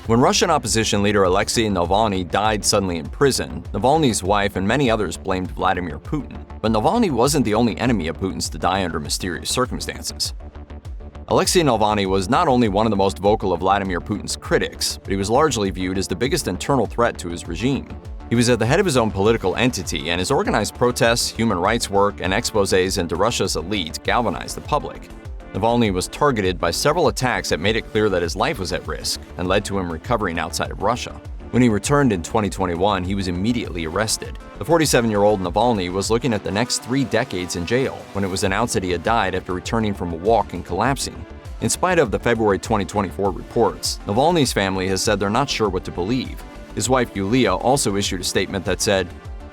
When Russian opposition leader Alexei Navalny died suddenly in prison, Navalny's wife and many others blamed Vladimir Putin. But Navalny wasn't the only enemy of Putin's to die under mysterious circumstances. Alexei Navalny was not only one of the most vocal of Vladimir Putin's critics, but he was largely viewed as the biggest internal threat to his regime. He was at the head of his own political entity, and his organized protests, human rights work, and exposés into Russia's elite galvanized the public. Navalny was targeted by several attacks that made it clear that his life was at risk and led to him recovering outside of Russia. When he returned in 2021, he was immediately arrested. The 47-year-old Navalny was looking at the next 3 decades in jail when it was announced that he had died after returning from a walk and collapsing. In spite of the February 2024 reports, Navalny's family has said they're not sure what to believe. His wife Yulia also issued a statement that said,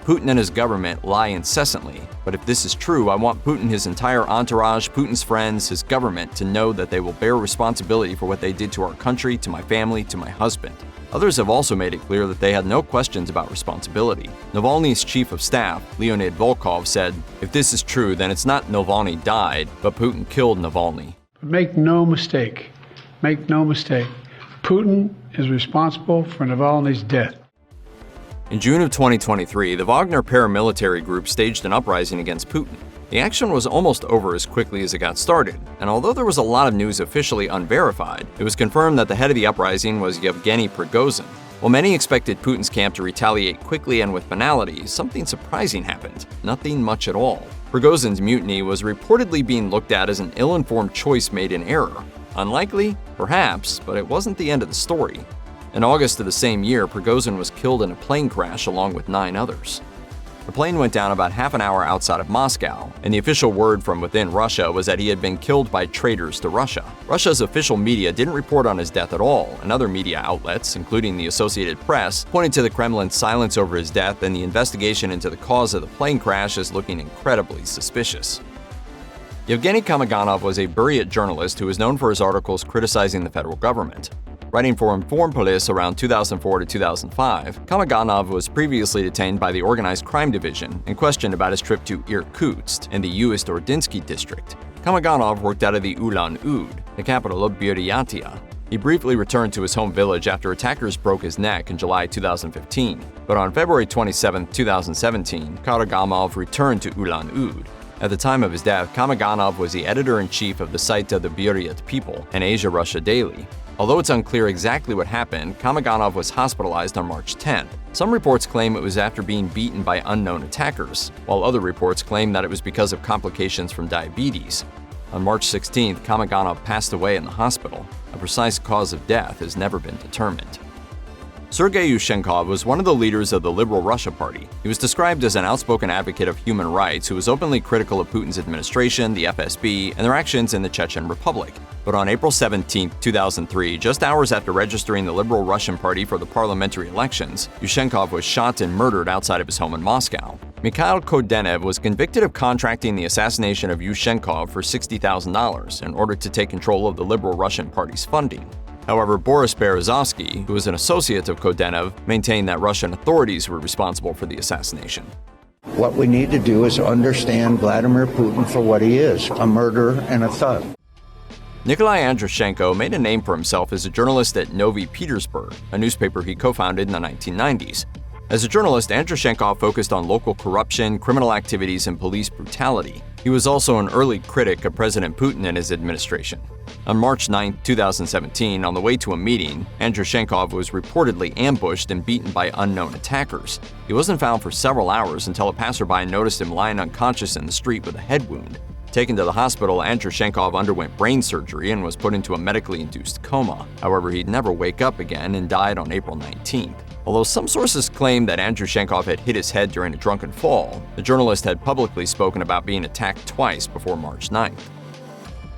"Putin and his government lie incessantly, but if this is true, I want Putin, his entire entourage, Putin's friends, his government to know that they will bear responsibility for what they did to our country, to my family, to my husband." Others have also made it clear that they had no questions about responsibility. Navalny's chief of staff, Leonid Volkov, said, "If this is true, then it's not Navalny died, but Putin killed Navalny." Make no mistake, Putin is responsible for Navalny's death. In June of 2023, the Wagner paramilitary group staged an uprising against Putin. The action was almost over as quickly as it got started, and although there was a lot of news officially unverified, it was confirmed that the head of the uprising was Yevgeny Prigozhin. While many expected Putin's camp to retaliate quickly and with banality, something surprising happened. Nothing much at all. Prigozhin's mutiny was reportedly being looked at as an ill-informed choice made in error. Unlikely? Perhaps, but it wasn't the end of the story. In August of the same year, Prigozhin was killed in a plane crash along with 9 others. The plane went down about half an hour outside of Moscow, and the official word from within Russia was that he had been killed by traitors to Russia. Russia's official media didn't report on his death at all, and other media outlets, including the Associated Press, pointed to the Kremlin's silence over his death and the investigation into the cause of the plane crash as looking incredibly suspicious. Yevgeny Khamaganov was a Buryat journalist who was known for his articles criticizing the federal government. Writing for Informpolis around 2004 to 2005, Khamaganov was previously detained by the Organized Crime Division and questioned about his trip to Irkutsk in the Uist-Ordinsky district. Khamaganov worked out of the Ulan-Ude, the capital of Buryatia. He briefly returned to his home village after attackers broke his neck in July 2015. But on February 27, 2017, Khamaganov returned to Ulan-Ude. At the time of his death, Khamaganov was the editor-in-chief of the site of the Buryat People, an Asia-Russia daily. Although it's unclear exactly what happened, Khamaganov was hospitalized on March 10th. Some reports claim it was after being beaten by unknown attackers, while other reports claim that it was because of complications from diabetes. On March 16th, Khamaganov passed away in the hospital. A precise cause of death has never been determined. Sergei Yushenkov was one of the leaders of the Liberal Russia Party. He was described as an outspoken advocate of human rights who was openly critical of Putin's administration, the FSB, and their actions in the Chechen Republic. But on April 17, 2003, just hours after registering the Liberal Russian Party for the parliamentary elections, Yushenkov was shot and murdered outside of his home in Moscow. Mikhail Kodenev was convicted of contracting the assassination of Yushenkov for $60,000 in order to take control of the Liberal Russian Party's funding. However, Boris Berezovsky, who was an associate of Kodenev, maintained that Russian authorities were responsible for the assassination. What we need to do is understand Vladimir Putin for what he is, a murderer and a thug. Nikolai Andrushchenko made a name for himself as a journalist at Novi Petersburg, a newspaper he co-founded in the 1990s. As a journalist, Andrushchenko focused on local corruption, criminal activities, and police brutality. He was also an early critic of President Putin and his administration. On March 9, 2017, on the way to a meeting, Andrushchenkov was reportedly ambushed and beaten by unknown attackers. He wasn't found for several hours until a passerby noticed him lying unconscious in the street with a head wound. Taken to the hospital, Andrushchenkov underwent brain surgery and was put into a medically induced coma. However, he'd never wake up again and died on April 19th. Although some sources claim that Andrushchenkov had hit his head during a drunken fall, the journalist had publicly spoken about being attacked twice before March 9th.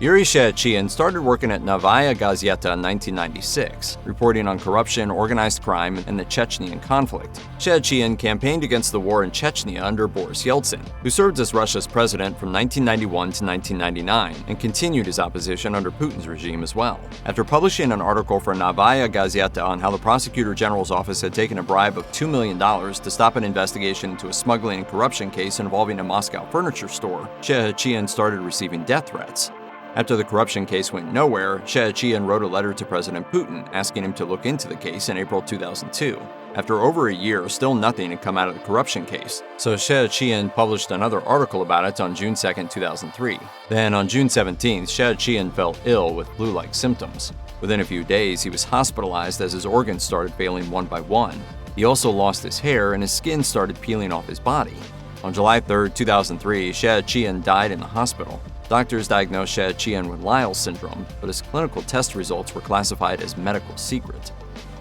Yuri Shchekochikhin started working at Novaya Gazeta in 1996, reporting on corruption, organized crime, and the Chechnyan conflict. Shchekochikhin campaigned against the war in Chechnya under Boris Yeltsin, who served as Russia's president from 1991 to 1999 and continued his opposition under Putin's regime as well. After publishing an article for Novaya Gazeta on how the Prosecutor General's office had taken a bribe of $2 million to stop an investigation into a smuggling and corruption case involving a Moscow furniture store, Shchekochikhin started receiving death threats. After the corruption case went nowhere, Shchekochikhin wrote a letter to President Putin asking him to look into the case in April 2002. After over a year, still nothing had come out of the corruption case, so Shchekochikhin published another article about it on June 2, 2003. Then, on June 17, Shchekochikhin fell ill with flu-like symptoms. Within a few days, he was hospitalized as his organs started failing one by one. He also lost his hair and his skin started peeling off his body. On July 3, 2003, Shchekochikhin died in the hospital. Doctors diagnosed Shchekochikhin with Lyell's syndrome, but his clinical test results were classified as medical secret.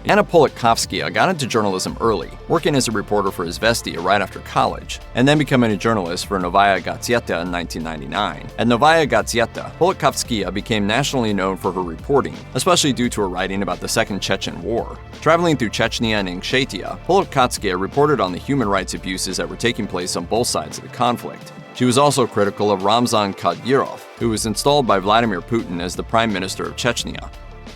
Anna Politkovskaya got into journalism early, working as a reporter for Izvestia right after college, and then becoming a journalist for Novaya Gazeta in 1999. At Novaya Gazeta, Politkovskaya became nationally known for her reporting, especially due to her writing about the Second Chechen War. Traveling through Chechnya and Ingushetia, Politkovskaya reported on the human rights abuses that were taking place on both sides of the conflict. She was also critical of Ramzan Kadyrov, who was installed by Vladimir Putin as the Prime Minister of Chechnya.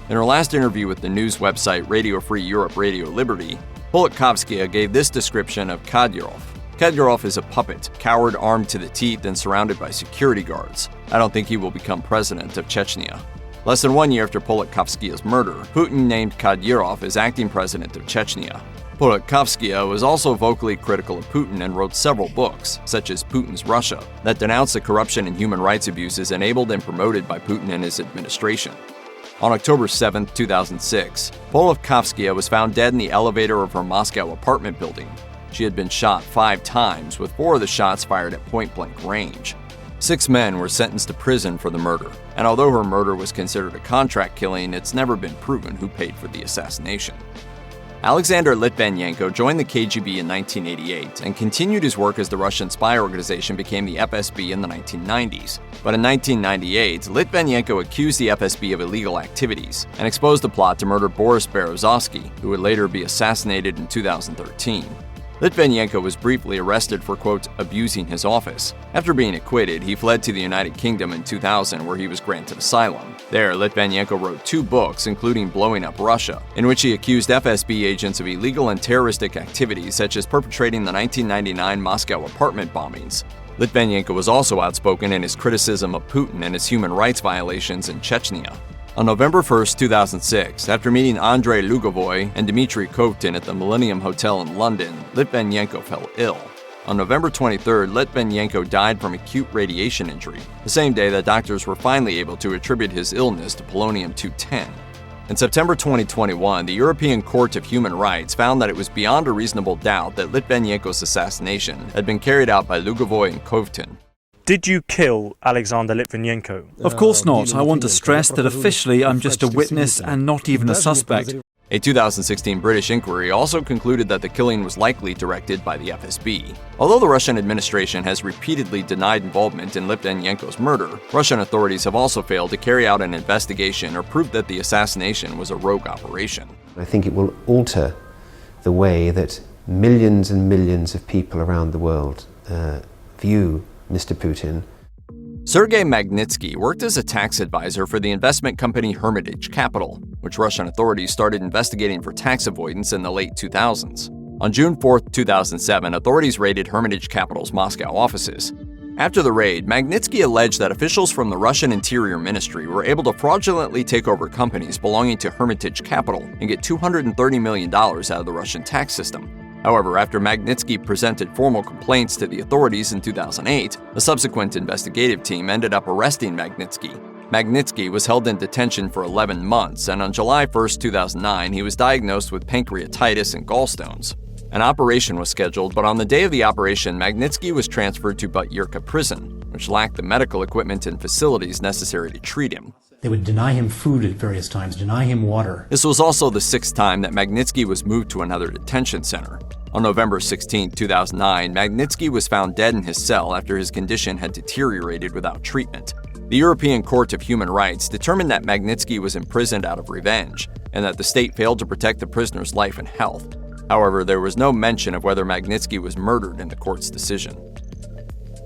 In her last interview with the news website Radio Free Europe Radio Liberty, Politkovskaya gave this description of Kadyrov. Kadyrov is a puppet, coward armed to the teeth and surrounded by security guards. I don't think he will become president of Chechnya. Less than 1 year after Politkovskaya's murder, Putin named Kadyrov as acting president of Chechnya. Politkovskaya was also vocally critical of Putin and wrote several books, such as Putin's Russia, that denounced the corruption and human rights abuses enabled and promoted by Putin and his administration. On October 7, 2006, Politkovskaya was found dead in the elevator of her Moscow apartment building. She had been shot 5 times, with 4 of the shots fired at point-blank range. 6 men were sentenced to prison for the murder, and although her murder was considered a contract killing, it's never been proven who paid for the assassination. Alexander Litvinenko joined the KGB in 1988 and continued his work as the Russian spy organization became the FSB in the 1990s. But in 1998, Litvinenko accused the FSB of illegal activities and exposed a plot to murder Boris Berezovsky, who would later be assassinated in 2013. Litvinenko was briefly arrested for, quote, abusing his office. After being acquitted, he fled to the United Kingdom in 2000, where he was granted asylum. There, Litvinenko wrote 2 books, including Blowing Up Russia, in which he accused FSB agents of illegal and terroristic activities such as perpetrating the 1999 Moscow apartment bombings. Litvinenko was also outspoken in his criticism of Putin and his human rights violations in Chechnya. On November 1, 2006, after meeting Andrei Lugovoy and Dmitry Kovtin at the Millennium Hotel in London, Litvinenko fell ill. On November 23, Litvinenko died from acute radiation injury, the same day that doctors were finally able to attribute his illness to polonium-210. In September 2021, the European Court of Human Rights found that it was beyond a reasonable doubt that Litvinenko's assassination had been carried out by Lugovoy and Kovtin. Did you kill Alexander Litvinenko? Of course not. I want to stress that officially I'm just a witness and not even a suspect. A 2016 British inquiry also concluded that the killing was likely directed by the FSB. Although the Russian administration has repeatedly denied involvement in Litvinenko's murder, Russian authorities have also failed to carry out an investigation or prove that the assassination was a rogue operation. I think it will alter the way that millions and millions of people around the world view Mr. Putin. Sergei Magnitsky worked as a tax advisor for the investment company Hermitage Capital, which Russian authorities started investigating for tax avoidance in the late 2000s. On June 4, 2007, authorities raided Hermitage Capital's Moscow offices. After the raid, Magnitsky alleged that officials from the Russian Interior Ministry were able to fraudulently take over companies belonging to Hermitage Capital and get $230 million out of the Russian tax system. However, after Magnitsky presented formal complaints to the authorities in 2008, a subsequent investigative team ended up arresting Magnitsky. Magnitsky was held in detention for 11 months, and on July 1, 2009, he was diagnosed with pancreatitis and gallstones. An operation was scheduled, but on the day of the operation, Magnitsky was transferred to Butyurka prison, which lacked the medical equipment and facilities necessary to treat him. They would deny him food at various times, deny him water. This was also the 6th time that Magnitsky was moved to another detention center. On November 16, 2009, Magnitsky was found dead in his cell after his condition had deteriorated without treatment. The European Court of Human Rights determined that Magnitsky was imprisoned out of revenge, and that the state failed to protect the prisoner's life and health. However, there was no mention of whether Magnitsky was murdered in the court's decision.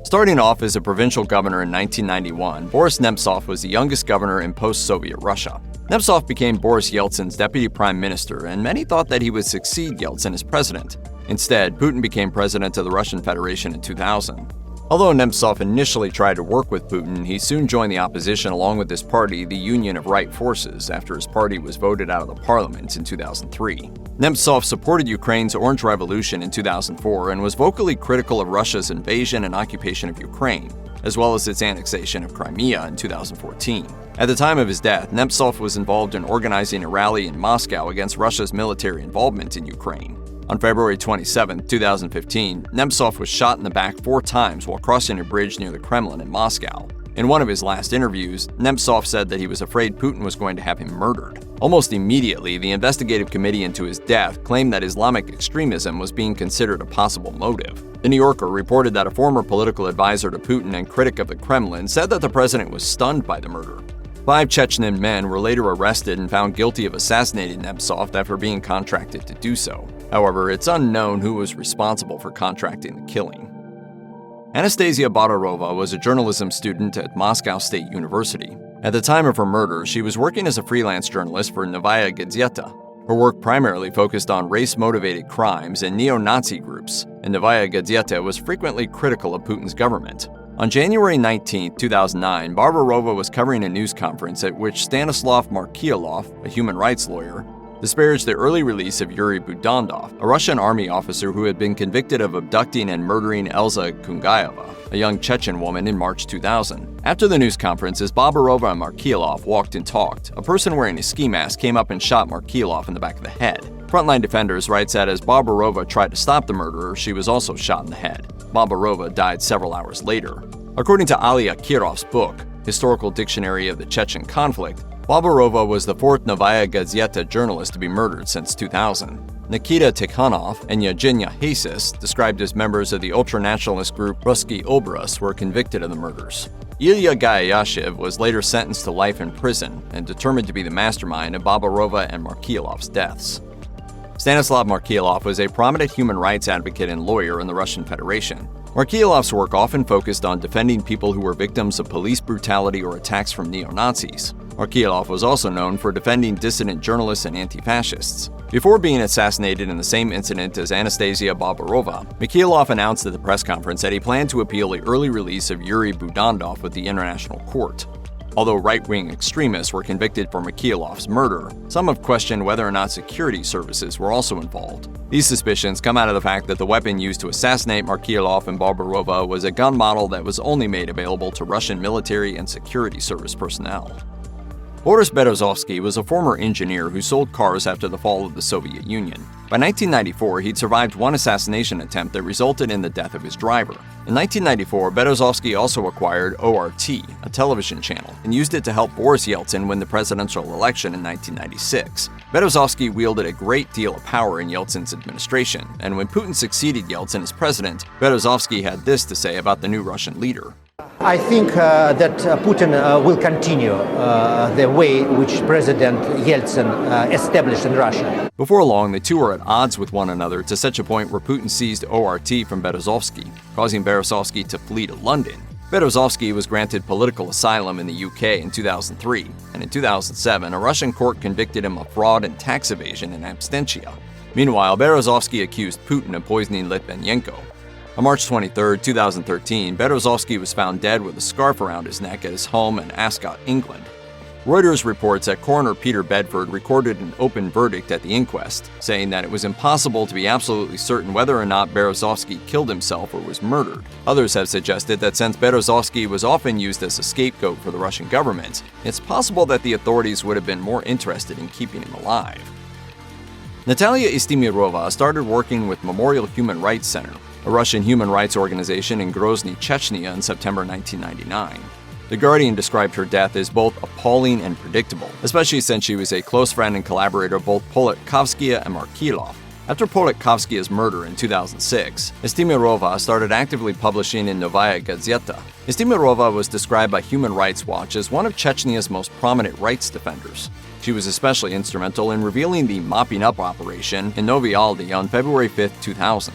Starting off as a provincial governor in 1991, Boris Nemtsov was the youngest governor in post-Soviet Russia. Nemtsov became Boris Yeltsin's deputy prime minister, and many thought that he would succeed Yeltsin as president. Instead, Putin became president of the Russian Federation in 2000. Although Nemtsov initially tried to work with Putin, he soon joined the opposition along with his party, the Union of Right Forces, after his party was voted out of the parliament in 2003. Nemtsov supported Ukraine's Orange Revolution in 2004 and was vocally critical of Russia's invasion and occupation of Ukraine, as well as its annexation of Crimea in 2014. At the time of his death, Nemtsov was involved in organizing a rally in Moscow against Russia's military involvement in Ukraine. On February 27, 2015, Nemtsov was shot in the back 4 times while crossing a bridge near the Kremlin in Moscow. In one of his last interviews, Nemtsov said that he was afraid Putin was going to have him murdered. Almost immediately, the investigative committee into his death claimed that Islamic extremism was being considered a possible motive. The New Yorker reported that a former political advisor to Putin and critic of the Kremlin said that the president was stunned by the murder. 5 Chechen men were later arrested and found guilty of assassinating Nemtsov after being contracted to do so. However, it's unknown who was responsible for contracting the killing. Anastasia Baburova was a journalism student at Moscow State University. At the time of her murder, she was working as a freelance journalist for Novaya Gazeta. Her work primarily focused on race-motivated crimes and neo-Nazi groups, and Novaya Gazeta was frequently critical of Putin's government. On January 19, 2009, Baburova was covering a news conference at which Stanislav Markelov, a human rights lawyer, disparaged the early release of Yuri Budandov, a Russian army officer who had been convicted of abducting and murdering Elza Kungayeva, a young Chechen woman, in March 2000. After the news conference, as Baburova and Markelov walked and talked, a person wearing a ski mask came up and shot Markelov in the back of the head. Frontline Defenders writes that as Baburova tried to stop the murderer, she was also shot in the head. Baburova died several hours later. According to Alia Kirov's book, Historical Dictionary of the Chechen Conflict, Baburova was the 4th Novaya Gazeta journalist to be murdered since 2000. Nikita Tikhonov and Yevgeny Khamaganov, described as members of the ultranationalist group Russky Obraz, were convicted of the murders. Ilya Gayashev was later sentenced to life in prison and determined to be the mastermind of Baburova and Markelov's deaths. Stanislav Markelov was a prominent human rights advocate and lawyer in the Russian Federation. Markelov's work often focused on defending people who were victims of police brutality or attacks from neo-Nazis. Markelov was also known for defending dissident journalists and anti-fascists. Before being assassinated in the same incident as Anastasia Baburova, Markelov announced at the press conference that he planned to appeal the early release of Yuri Budandov with the International Court. Although right-wing extremists were convicted for Markelov's murder, some have questioned whether or not security services were also involved. These suspicions come out of the fact that the weapon used to assassinate Markelov and Baburova was a gun model that was only made available to Russian military and security service personnel. Boris Berezovsky was a former engineer who sold cars after the fall of the Soviet Union. By 1994, he'd survived one assassination attempt that resulted in the death of his driver. In 1994, Berezovsky also acquired ORT, a television channel, and used it to help Boris Yeltsin win the presidential election in 1996. Berezovsky wielded a great deal of power in Yeltsin's administration, and when Putin succeeded Yeltsin as president, Berezovsky had this to say about the new Russian leader. I think that Putin will continue the way which President Yeltsin established in Russia. Before long, the two were at odds with one another to such a point where Putin seized ORT from Berezovsky, causing Berezovsky to flee to London. Berezovsky was granted political asylum in the UK in 2003, and in 2007, a Russian court convicted him of fraud and tax evasion in absentia. Meanwhile, Berezovsky accused Putin of poisoning Litvinenko. On March 23, 2013, Berezovsky was found dead with a scarf around his neck at his home in Ascot, England. Reuters reports that coroner Peter Bedford recorded an open verdict at the inquest, saying that it was impossible to be absolutely certain whether or not Berezovsky killed himself or was murdered. Others have suggested that since Berezovsky was often used as a scapegoat for the Russian government, it's possible that the authorities would have been more interested in keeping him alive. Natalya Estemirova started working with Memorial Human Rights Center, a Russian human rights organization in Grozny, Chechnya, in September 1999. The Guardian described her death as both appalling and predictable, especially since she was a close friend and collaborator of both Politkovskaya and Markelov. After Politkovskaya's murder in 2006, Estemirova started actively publishing in Novaya Gazeta. Estemirova was described by Human Rights Watch as one of Chechnya's most prominent rights defenders. She was especially instrumental in revealing the mopping up operation in Novi Aldi on February 5, 2000.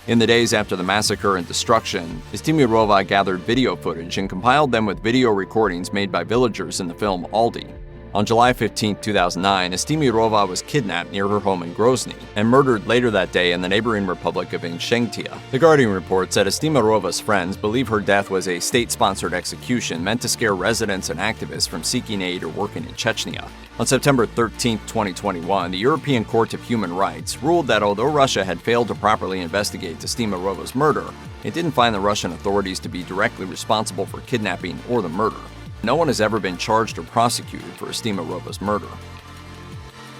In the days after the massacre and destruction, Estemirova gathered video footage and compiled them with video recordings made by villagers in the film Aldi. On July 15, 2009, Estemirova was kidnapped near her home in Grozny and murdered later that day in the neighboring republic of Ingushetia. The Guardian reports that Estimirova's friends believe her death was a state-sponsored execution meant to scare residents and activists from seeking aid or working in Chechnya. On September 13, 2021, the European Court of Human Rights ruled that although Russia had failed to properly investigate Estimirova's murder, it didn't find the Russian authorities to be directly responsible for kidnapping or the murder. No one has ever been charged or prosecuted for Estimirova's murder.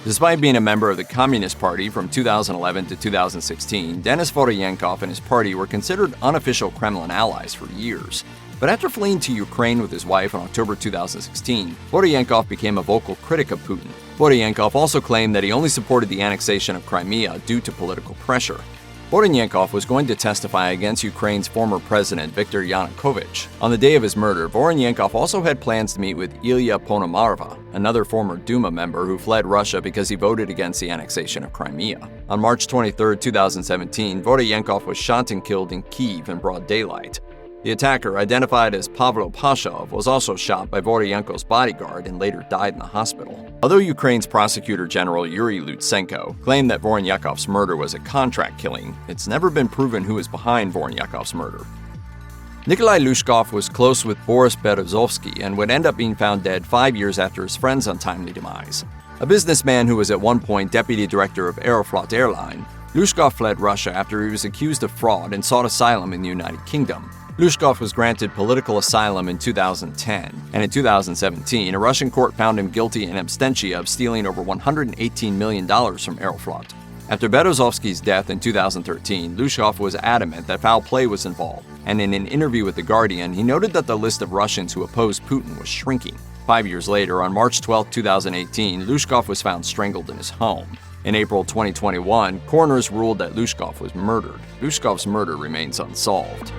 Despite being a member of the Communist Party from 2011 to 2016, Denis Voronenkov and his party were considered unofficial Kremlin allies for years. But after fleeing to Ukraine with his wife in October 2016, Voronenkov became a vocal critic of Putin. Voronenkov also claimed that he only supported the annexation of Crimea due to political pressure. Voronenkov was going to testify against Ukraine's former president, Viktor Yanukovych. On the day of his murder, Voronenkov also had plans to meet with Ilya Ponomareva, another former Duma member who fled Russia because he voted against the annexation of Crimea. On March 23, 2017, Voronenkov was shot and killed in Kyiv in broad daylight. The attacker, identified as Pavlo Pashov, was also shot by Voronenkov's bodyguard and later died in the hospital. Although Ukraine's Prosecutor General Yuri Shchekochikhin claimed that Voronenkov's murder was a contract killing, it's never been proven who is behind Voronenkov's murder. Nikolay Glushkov was close with Boris Berezovsky and would end up being found dead 5 years after his friend's untimely demise. A businessman who was at one point deputy director of Aeroflot Airline, Glushkov fled Russia after he was accused of fraud and sought asylum in the United Kingdom. Glushkov was granted political asylum in 2010, and in 2017, a Russian court found him guilty in absentia of stealing over $118 million from Aeroflot. After Berezovsky's death in 2013, Glushkov was adamant that foul play was involved, and in an interview with The Guardian, he noted that the list of Russians who opposed Putin was shrinking. 5 years later, on March 12, 2018, Glushkov was found strangled in his home. In April 2021, coroners ruled that Glushkov was murdered. Glushkov's murder remains unsolved.